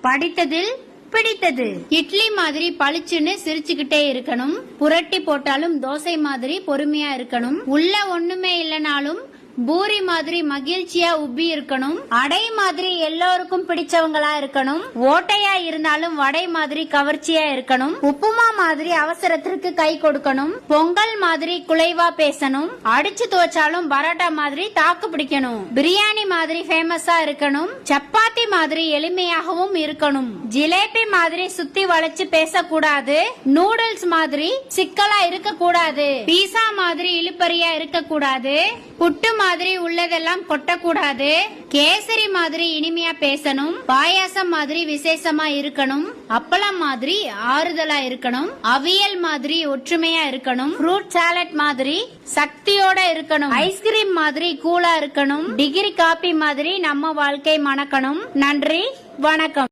படித்ததில் பிடித்தது. இட்லி மாதிரி பளிச்சுன்னு சிரிச்சுக்கிட்டே இருக்கணும். புரட்டி போட்டாலும் தோசை மாதிரி பொறுமையா இருக்கணும். உள்ள ஒண்ணுமே இல்லனாலும் பூரி மாதிரி மகிழ்ச்சியா உப்பி இருக்கணும். அடை மாதிரி எல்லோருக்கும் பிடிச்சவங்களா இருக்கணும். ஓட்டையா இருந்தாலும் வடை மாதிரி கவர்ச்சியா இருக்கணும். உப்புமா மாதிரி அவசரத்திற்கு கை கொடுக்கணும். பொங்கல் மாதிரி குலைவா பேசணும். அடிச்சு துவச்சாலும் பரோட்டா மாதிரி தாக்கு பிடிக்கணும். பிரியாணி மாதிரி ஃபேமஸா இருக்கணும். சப்பாத்தி மாதிரி எளிமையாகவும் இருக்கணும். ஜிலேபி மாதிரி சுத்தி வளைச்சு பேசக்கூடாது. நூடுல்ஸ் மாதிரி சிக்கலா இருக்க கூடாது. பீஸா மாதிரி இழுப்பறியா இருக்க கூடாது. புட்டு மாதிரி உள்ளதெல்லாம் கொட்டக்கூடாது. கேசரி மாதிரி இனிமையா பேசணும். பாயாசம் மாதிரி விசேஷமா இருக்கணும். அப்பளம் மாதிரி ஆறுதலா இருக்கணும். அவியல் மாதிரி ஒற்றுமையா இருக்கணும். ஃப்ரூட் சாலட் மாதிரி சக்தியோட இருக்கணும். ஐஸ்கிரீம் மாதிரி கூலா இருக்கணும். டிகிரி காபி மாதிரி நம்ம வாழ்க்கை மணக்கணும். நன்றி, வணக்கம்.